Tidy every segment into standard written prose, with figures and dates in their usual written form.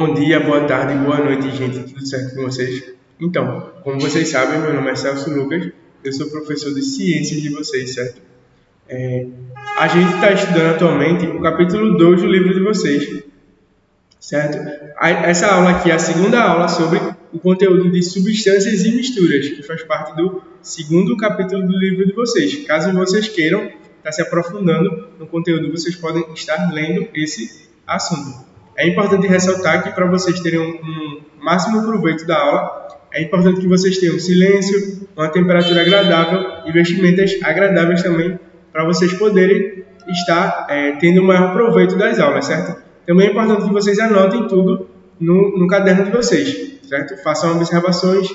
Bom dia, boa tarde, boa noite, gente. Tudo certo com vocês? Então, como vocês sabem, meu nome é Celso Lucas, eu sou professor de ciências de vocês, certo? A gente está estudando atualmente o capítulo 2 do livro de vocês, certo? Essa aula aqui é a segunda aula sobre o conteúdo de substâncias e misturas, que faz parte do segundo capítulo do livro de vocês. Caso vocês queiram estar se aprofundando no conteúdo, vocês podem estar lendo esse assunto. É importante ressaltar que para vocês terem um máximo proveito da aula, é importante que vocês tenham silêncio, uma temperatura agradável e vestimentas agradáveis também, para vocês poderem estar tendo o maior proveito das aulas, certo? Também é importante que vocês anotem tudo no caderno de vocês, certo? Façam observações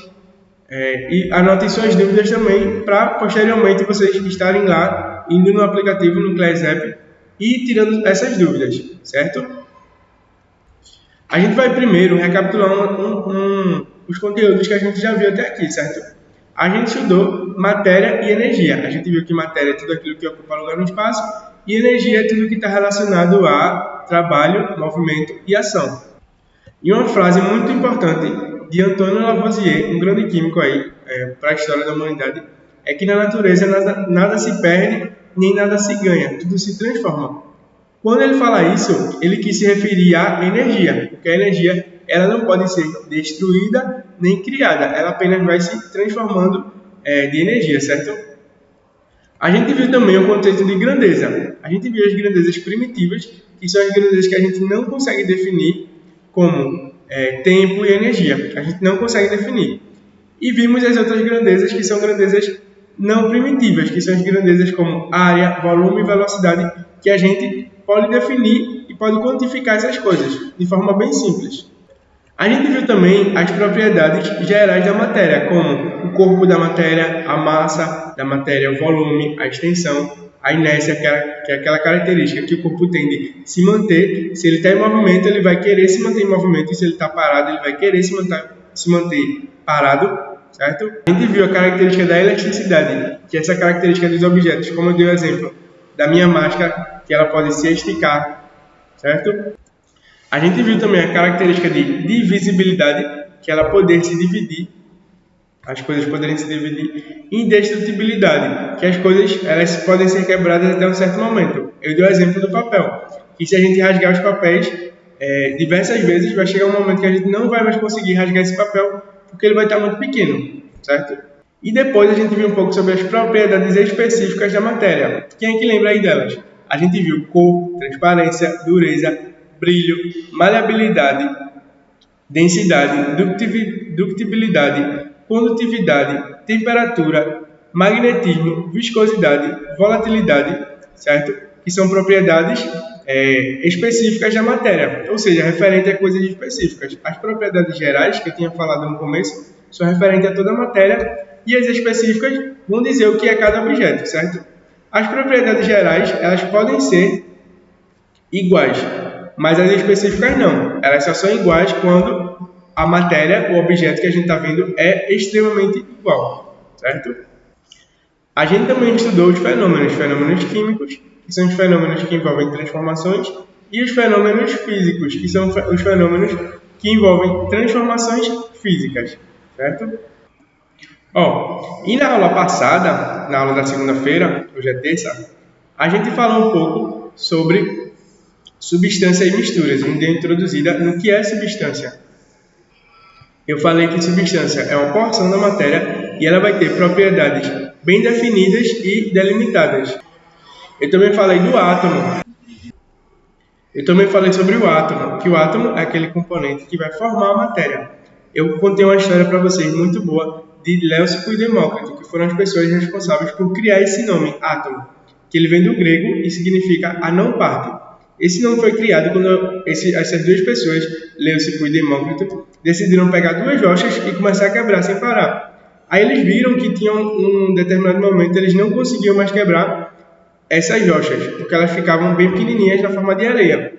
e anotem suas dúvidas também, para posteriormente vocês estarem lá, indo no aplicativo, no Class App, e tirando essas dúvidas, certo? A gente vai primeiro recapitular os conteúdos que a gente já viu até aqui, certo? A gente estudou matéria e energia. A gente viu que matéria é tudo aquilo que ocupa lugar no espaço e energia é tudo que está relacionado a trabalho, movimento e ação. E uma frase muito importante de Antoine Lavoisier, um grande químico aí para a história da humanidade, é que na natureza nada se perde nem nada se ganha, tudo se transforma. Quando ele fala isso, ele quis se referir à energia, porque a energia ela não pode ser destruída nem criada, ela apenas vai se transformando de energia, certo? A gente viu também o conceito de grandeza. A gente viu as grandezas primitivas, que são as grandezas que a gente não consegue definir como tempo e energia. A gente não consegue definir. E vimos as outras grandezas, que são grandezas não primitivas, que são as grandezas como área, volume e velocidade, que a gente pode definir e pode quantificar essas coisas de forma bem simples. A gente viu também as propriedades gerais da matéria, como o corpo da matéria, a massa da matéria, o volume, a extensão, a inércia, que é aquela característica que o corpo tem de se manter. Se ele está em movimento, ele vai querer se manter em movimento, e se ele está parado, ele vai querer se manter parado, certo? A gente viu a característica da elasticidade, que é essa característica dos objetos, como eu dei o exemplo da minha máscara, que ela pode se esticar, certo? A gente viu também a característica de divisibilidade, que ela poder se dividir, as coisas poderem se dividir, e indestrutibilidade, que as coisas elas podem ser quebradas até um certo momento. Eu dei o exemplo do papel, que se a gente rasgar os papéis diversas vezes, vai chegar um momento que a gente não vai mais conseguir rasgar esse papel, porque ele vai estar muito pequeno, certo? E depois a gente viu um pouco sobre as propriedades específicas da matéria. Quem é que lembra aí delas? A gente viu cor, transparência, dureza, brilho, maleabilidade, densidade, ductibilidade, condutividade, temperatura, magnetismo, viscosidade, volatilidade, certo? Que são propriedades específicas da matéria, ou seja, referente a coisas específicas. As propriedades gerais, que eu tinha falado no começo, são referentes a toda a matéria, e as específicas vão dizer o que é cada objeto, certo? As propriedades gerais, elas podem ser iguais, mas as específicas não. Elas só são iguais quando a matéria, o objeto que a gente está vendo, é extremamente igual, certo? A gente também estudou os fenômenos químicos, que são os fenômenos que envolvem transformações, e os fenômenos físicos, que são os fenômenos que envolvem transformações físicas, certo? E na aula passada, na aula da segunda-feira, hoje é terça, a gente falou um pouco sobre substância e misturas, onde é introduzida no que é substância. Eu falei que substância é uma porção da matéria e ela vai ter propriedades bem definidas e delimitadas. Eu também falei do átomo. Eu também falei sobre o átomo, que o átomo é aquele componente que vai formar a matéria. Eu contei uma história para vocês muito boa de Leucipo e Demócrito, que foram as pessoas responsáveis por criar esse nome, átomo, que ele vem do grego e significa a não parte. Esse nome foi criado quando essas duas pessoas, Leucipo e Demócrito, decidiram pegar duas rochas e começar a quebrar sem parar. Aí eles viram que tinha um determinado momento eles não conseguiam mais quebrar essas rochas, porque elas ficavam bem pequenininhas na forma de areia.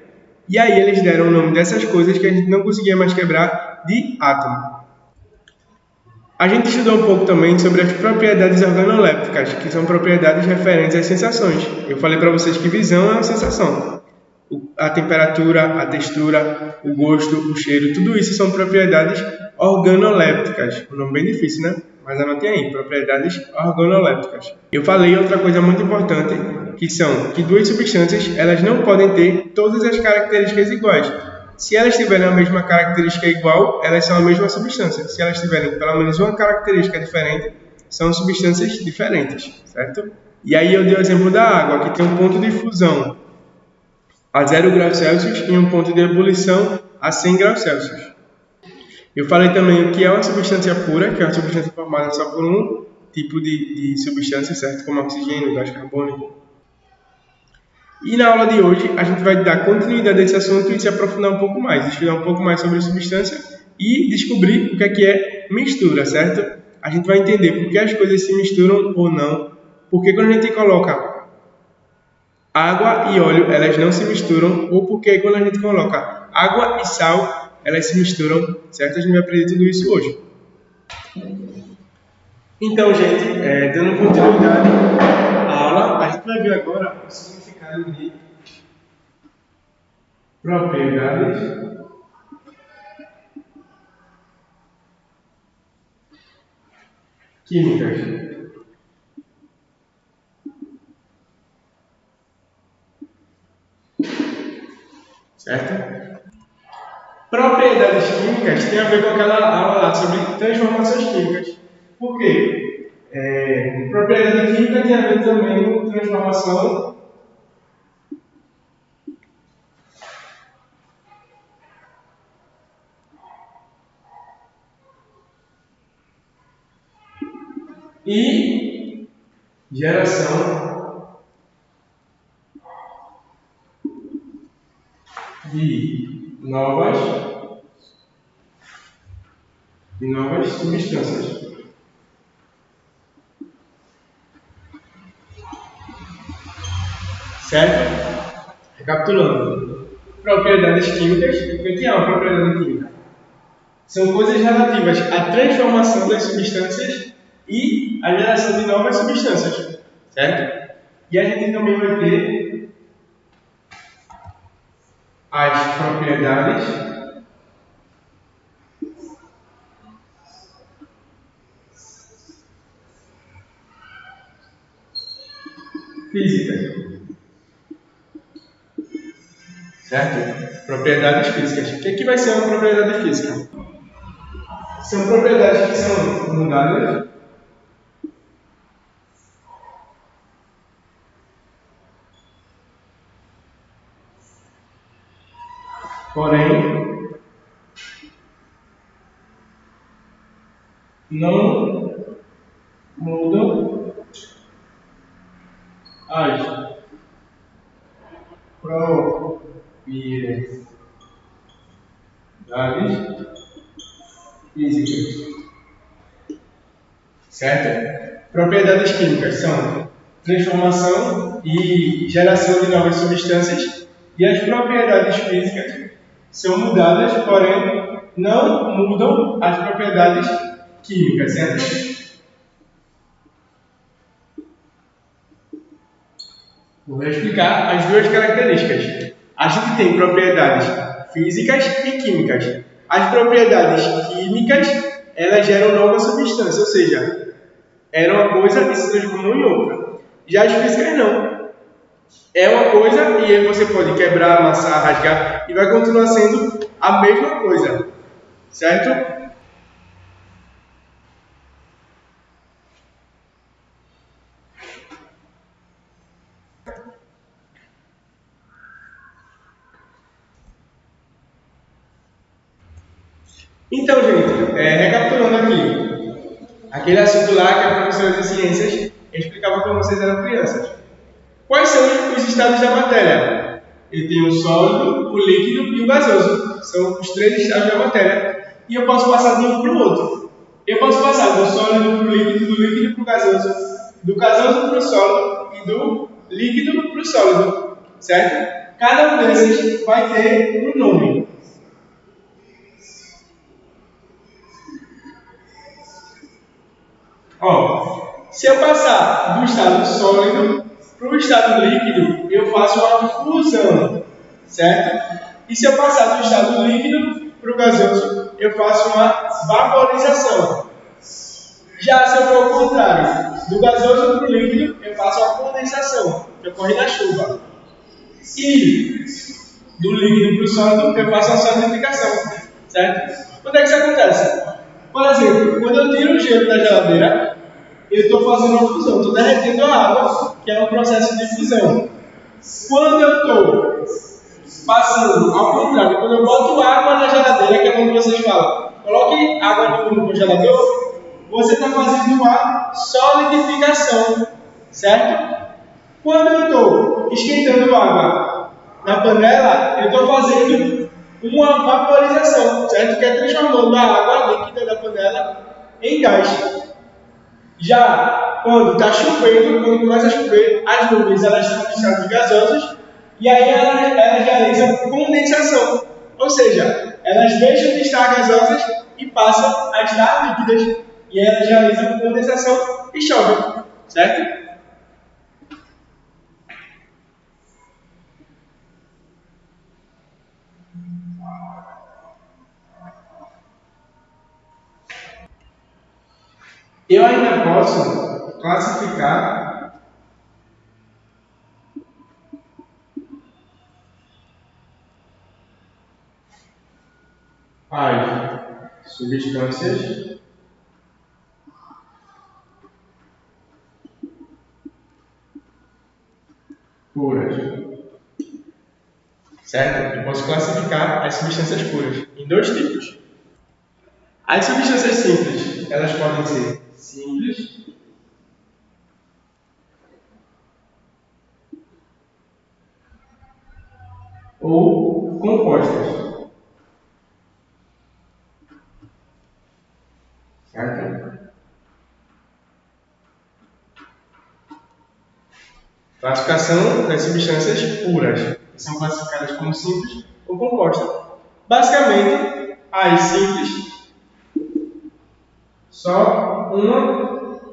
E aí eles deram o nome dessas coisas que a gente não conseguia mais quebrar de átomo. A gente estudou um pouco também sobre as propriedades organolépticas, que são propriedades referentes às sensações. Eu falei para vocês que visão é uma sensação. A temperatura, a textura, o gosto, o cheiro, tudo isso são propriedades organolépticas. Um nome bem difícil, né? Mas anotem aí, propriedades organolépticas. Eu falei outra coisa muito importante, que são que duas substâncias elas não podem ter todas as características iguais. Se elas tiverem a mesma característica igual, elas são a mesma substância. Se elas tiverem pelo menos uma característica diferente, são substâncias diferentes, certo? E aí eu dei o exemplo da água, que tem um ponto de fusão a 0 graus Celsius e um ponto de ebulição a 100 graus Celsius. Eu falei também o que é uma substância pura, que é uma substância formada só por um tipo de substância, certo? Como oxigênio, gás carbônico. E na aula de hoje a gente vai dar continuidade a esse assunto e se aprofundar um pouco mais, estudar um pouco mais sobre substância e descobrir o que é mistura, certo? A gente vai entender por que as coisas se misturam ou não, porque quando a gente coloca água e óleo, elas não se misturam, ou porque quando a gente coloca água e sal, elas se misturam, certo? A gente vai aprender tudo isso hoje. Então, gente, dando continuidade à aula, a gente vai ver agora o significado de propriedades químicas. Certo? Propriedades químicas tem a ver com aquela aula lá sobre transformações químicas. Por quê? Propriedade química tem a ver também com transformação e geração de novas substâncias. Certo? Recapitulando. Propriedades químicas. O que é uma propriedade química? São coisas relativas à transformação das substâncias e à geração de novas substâncias. Certo? E a gente também vai ter as propriedades físicas. Certo? Propriedades físicas. O que vai ser uma propriedade física? São propriedades que são mudadas porém não mudam as propriedades físicas. Certo? Propriedades químicas são transformação e geração de novas substâncias, e as propriedades físicas são mudadas, porém não mudam as propriedades químicas, certo? Vou explicar as duas características. A gente tem propriedades físicas e químicas. As propriedades químicas, elas geram nova substância, ou seja, era uma coisa e se transformou em outra. Já as físicas não. É uma coisa e aí você pode quebrar, amassar, rasgar e vai continuar sendo a mesma coisa. Certo? Então, gente, recapitulando aqui, aquele assunto lá que a professora de ciências explicava quando vocês eram crianças. Quais são os estados da matéria? Ele tem o sólido, o líquido e o gasoso. São os três estados da matéria. E eu posso passar de um para o outro. Eu posso passar do sólido para o líquido, do líquido para o gasoso, do gasoso para o sólido e do líquido para o sólido. Certo? Cada um desses vai ter um nome. Ó, se eu passar do estado sólido para o estado líquido, eu faço uma fusão. certo? E se eu passar do estado líquido para o gasoso, eu faço uma vaporização. Já se eu for ao contrário, do gasoso para o líquido, eu faço a condensação, que ocorre na chuva. E do líquido para o sólido, eu faço a solidificação, certo? Quando é que isso acontece? Por exemplo, quando eu tiro o gelo da geladeira, eu estou fazendo uma fusão, estou derretendo a água, que é um processo de fusão. Quando eu estou passando ao contrário, quando eu boto água na geladeira, que é quando vocês falam, coloque água no congelador, você está fazendo uma solidificação, certo? Quando eu estou esquentando água na panela, eu estou fazendo uma vaporização, certo? Que é transformando a água líquida da panela em gás. Já quando está chovendo, quando começa a chover, as nuvens elas estão em estados gasosos e aí elas realizam condensação. Ou seja, elas deixam de estar gasosas e passam a estar líquidas. E aí elas realizam condensação e chovem, certo? Eu ainda posso classificar as substâncias puras, certo? Eu posso classificar as substâncias puras em dois tipos. As substâncias simples, elas podem ser simples ou compostas, certo? Classificação das substâncias puras, que são classificadas como simples ou compostas. Basicamente, as simples, só uma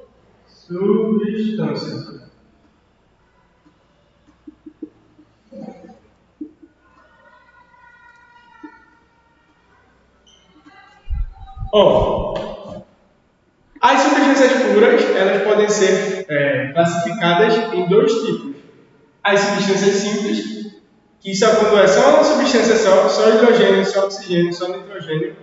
substância. As substâncias puras, elas podem ser classificadas em dois tipos. As substâncias simples, que isso é quando é só uma substância só hidrogênio, só oxigênio, só nitrogênio,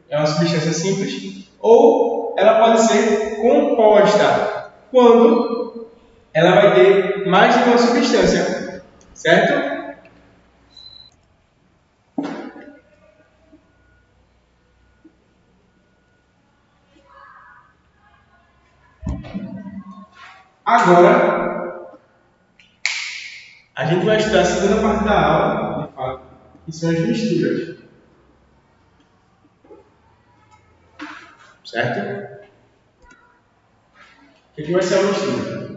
é uma substância simples, ou ela pode ser composta, quando ela vai ter mais de uma substância, certo? Agora, a gente vai estudar a segunda parte da aula, de fato, que são as misturas, certo? O que vai ser a mistura?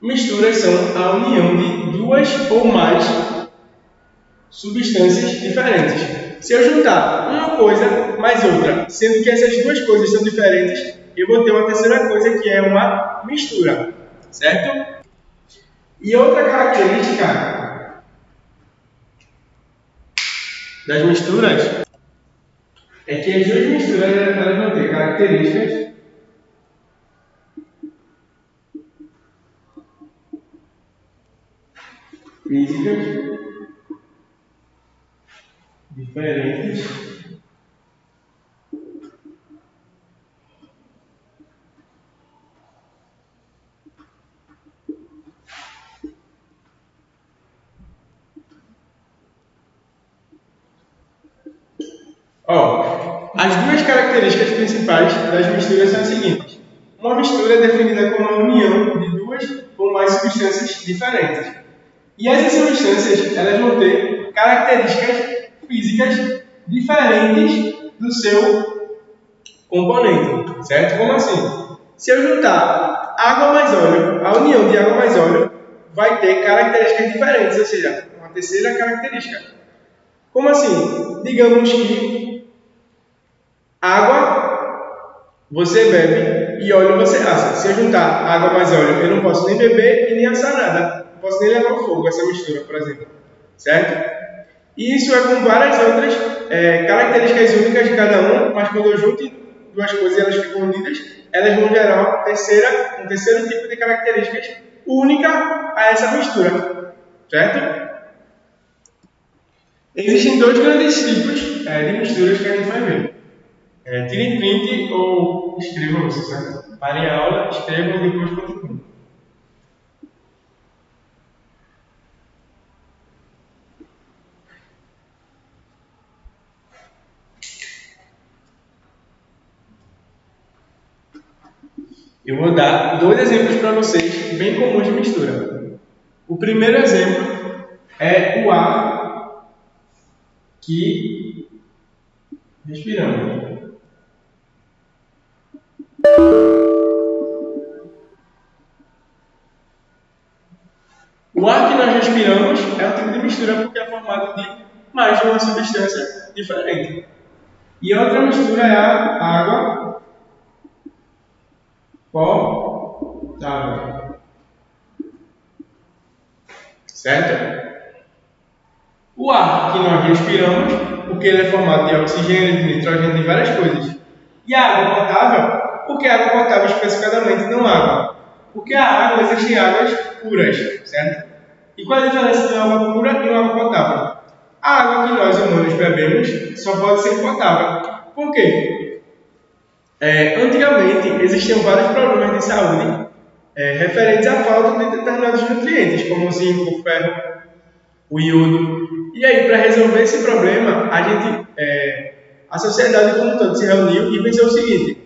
Misturas são a união de duas ou mais substâncias diferentes. Se eu juntar uma coisa mais outra, sendo que essas duas coisas são diferentes, eu vou ter uma terceira coisa que é uma mistura, certo? E outra característica das misturas é que as duas misturas elas vão ter características físicas diferentes as duas características principais das misturas são as seguintes. Uma mistura é definida como a união de duas ou mais substâncias diferentes. E essas substâncias elas vão ter características físicas diferentes do seu componente, certo? Como assim? Se eu juntar água mais óleo, a união de água mais óleo vai ter características diferentes, ou seja, uma terceira característica. Como assim? Digamos que água você bebe e óleo você assa. Se eu juntar água mais óleo, eu não posso nem beber e nem assar nada. Não posso nem levar ao fogo essa mistura, por exemplo. Certo? E isso é com várias outras características únicas de cada um, mas quando eu junto duas coisas e elas ficam unidas, elas vão gerar um terceiro tipo de características única a essa mistura. Certo? Existem dois grandes tipos de misturas que a gente vai ver. Tirem print ou escrevam isso, certo? Parem a aula, escrevam e depois continuem. Eu vou dar dois exemplos para vocês, bem comuns de mistura. O primeiro exemplo é o ar que respiramos. O ar que nós respiramos é um tipo de mistura porque é formado de mais de uma substância diferente. E a outra mistura é a água potável. Certo? O ar que nós respiramos, porque ele é formado de oxigênio, de nitrogênio, de várias coisas. E a água potável, porque a água potável especificadamente não água. Porque a água, existem águas puras, certo? E qual é a diferença de uma água pura e uma água potável? A água que nós humanos bebemos só pode ser potável. Por quê? Antigamente existiam vários problemas de saúde referentes à falta de determinados nutrientes, como o zinco, o ferro, o iodo. E aí, para resolver esse problema, a sociedade como um todo se reuniu e pensou o seguinte: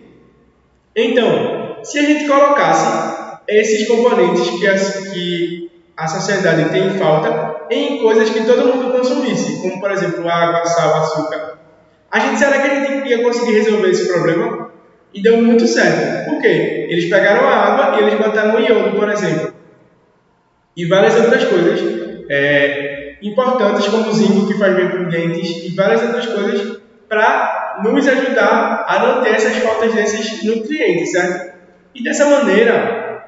então, se a gente colocasse esses componentes que a sociedade tem falta em coisas que todo mundo consumisse, como por exemplo água, sal, açúcar, será que a gente ia conseguir resolver esse problema? E deu muito certo. Por quê? Eles pegaram a água e eles botaram o iodo, por exemplo, e várias outras coisas importantes, como o zinco, que faz bem para os dentes, e várias outras coisas para nos ajudar a não ter essas faltas desses nutrientes, certo? E dessa maneira,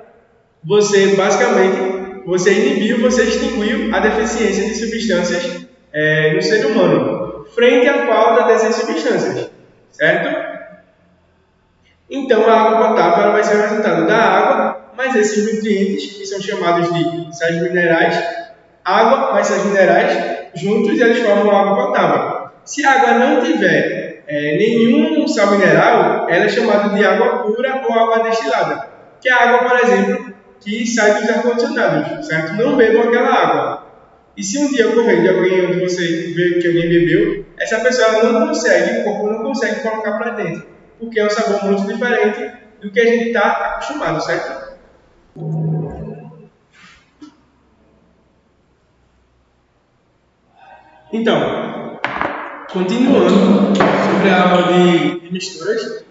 você inibiu, você extinguiu a deficiência de substâncias no ser humano, frente à falta dessas substâncias, certo? Então, a água potável ela vai ser o resultado da água, mas esses nutrientes, que são chamados de sais minerais, água mais sais minerais, juntos eles formam a água potável. Se a água não tiver nenhum sal mineral, ela é chamada de água pura ou água destilada, que é a água, por exemplo, que sai dos ar-condicionados, certo? Não bebam aquela água. E se um dia ocorrer de alguém onde você vê que alguém bebeu, essa pessoa não consegue, o corpo não consegue colocar para dentro, porque é um sabor muito diferente do que a gente está acostumado, certo? Então, continuando sobre a aula de misturas,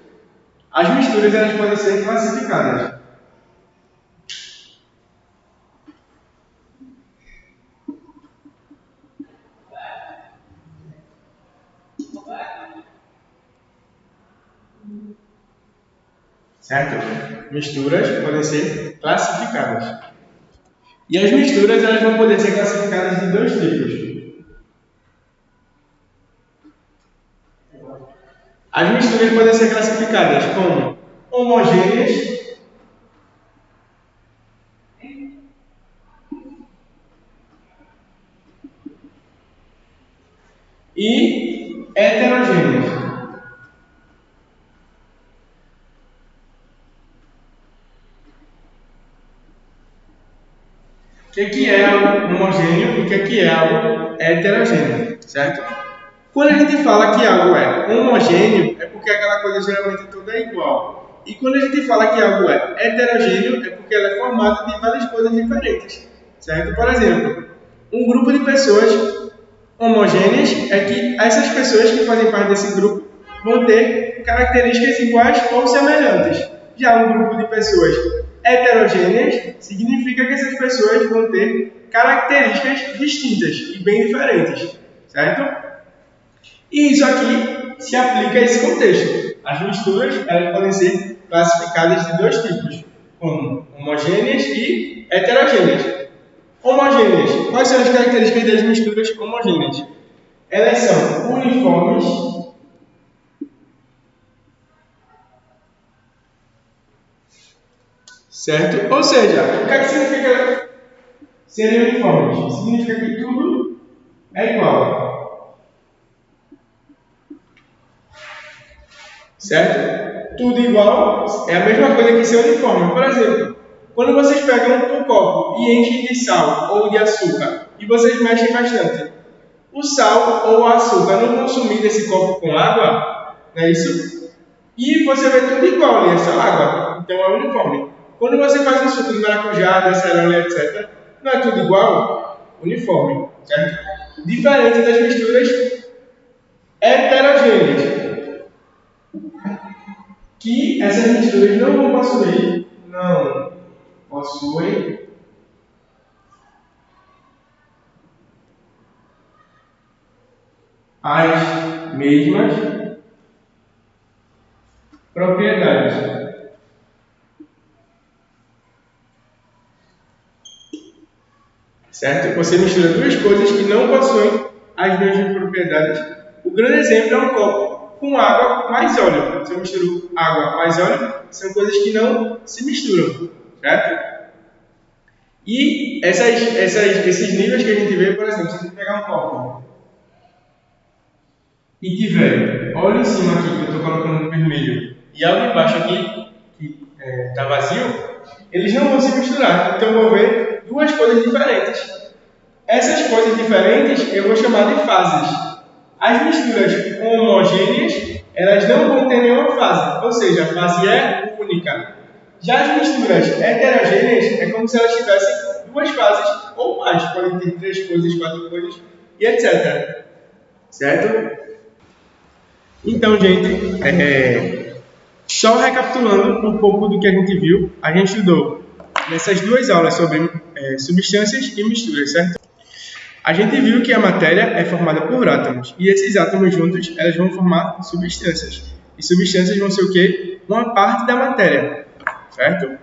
as misturas elas podem ser classificadas. Certo? Misturas podem ser classificadas. E as misturas elas vão poder ser classificadas de dois tipos. As misturas podem ser classificadas como homogêneas e heterogêneas. O que é algo homogêneo e o que é algo heterogêneo, certo? Quando a gente fala que algo é homogêneo, é porque aquela coisa geralmente toda é igual. E quando a gente fala que algo é heterogêneo, é porque ela é formada de várias coisas diferentes, certo? Por exemplo, um grupo de pessoas Homogêneas é que essas pessoas que fazem parte desse grupo vão ter características iguais ou semelhantes. Já um grupo de pessoas heterogêneas significa que essas pessoas vão ter características distintas e bem diferentes, certo? E isso aqui se aplica a esse contexto. As misturas elas podem ser classificadas de dois tipos, como homogêneas e heterogêneas. Homogêneas. Quais são as características das misturas homogêneas? Elas são uniformes, certo? Ou seja, o que é que significa serem uniformes? Significa que tudo é igual, certo? Tudo igual é a mesma coisa que ser uniforme. Por exemplo, quando vocês pegam um copo e enchem de sal ou de açúcar e vocês mexem bastante, o sal ou o açúcar não vão sumir desse copo com água, não é isso? E você vê tudo igual ali, é só água. Então é uniforme. Quando você faz um suco de maracujá, de acerola, etc., não é tudo igual? Uniforme, certo? Diferente das misturas heterogêneas, que essas misturas não possuem as mesmas propriedades. Certo? Você mistura duas coisas que não possuem as mesmas propriedades. O grande exemplo é um copo com água mais óleo. Se eu misturo água mais óleo, são coisas que não se misturam, certo? E esses níveis que a gente vê, por exemplo, se a gente pegar um copo e tiver óleo em cima aqui, que eu estou colocando no vermelho, e algo embaixo aqui, que está vazio, eles não vão se misturar. Então eu vou ver duas coisas diferentes. Essas coisas diferentes eu vou chamar de fases. As misturas homogêneas, elas não vão ter nenhuma fase, ou seja, a fase é única. Já as misturas heterogêneas é como se elas tivessem duas fases ou mais, podem ter 3 coisas, 4 coisas e etc. Certo? Então, gente, só recapitulando um pouco do que a gente viu, a gente estudou nessas duas aulas sobre substâncias e misturas, certo? A gente viu que a matéria é formada por átomos, e esses átomos juntos elas vão formar substâncias. E substâncias vão ser o quê? Uma parte da matéria, certo?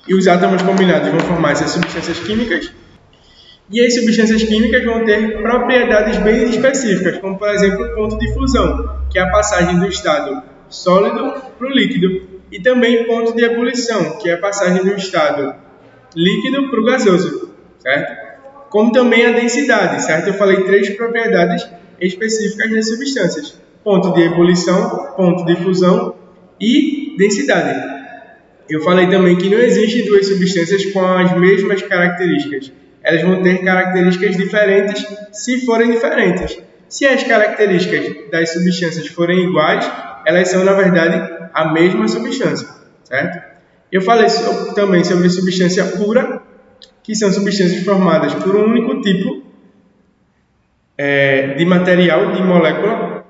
E os átomos combinados vão formar essas substâncias químicas, e as substâncias químicas vão ter propriedades bem específicas, como por exemplo o ponto de fusão, que é a passagem do estado sólido para o líquido, e também ponto de ebulição, que é a passagem do estado líquido para o gasoso, certo? Como também a densidade, certo? Eu falei 3 propriedades específicas das substâncias: ponto de ebulição, ponto de fusão e densidade. Eu falei também que não existem duas substâncias com as mesmas características. Elas vão ter características diferentes se forem diferentes. Se as características das substâncias forem iguais, elas são, na verdade, a mesma substância, certo? Eu falei também sobre substância pura, que são substâncias formadas por um único tipo de material, de molécula,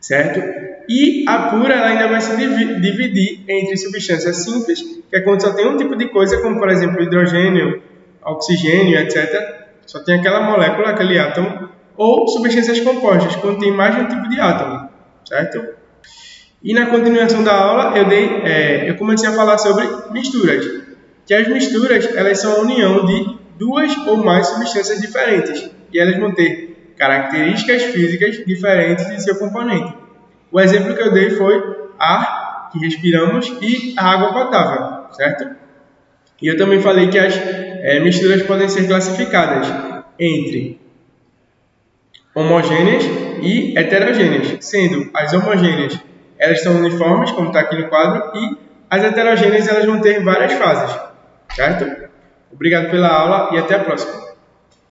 certo? E a pura ela ainda vai se dividir entre substâncias simples, que é quando só tem um tipo de coisa, como por exemplo hidrogênio, oxigênio, etc. Só tem aquela molécula, aquele átomo, ou substâncias compostas, quando tem mais de um tipo de átomo, certo? E na continuação da aula eu comecei a falar sobre misturas, que as misturas elas são a união de duas ou mais substâncias diferentes, e elas vão ter características físicas diferentes de seu componente. O exemplo que eu dei foi ar, que respiramos, e a água potável, certo? E eu também falei que as misturas podem ser classificadas entre homogêneas e heterogêneas, sendo as homogêneas elas são uniformes, como está aqui no quadro, e as heterogêneas elas vão ter várias fases, certo? Obrigado pela aula e até a próxima.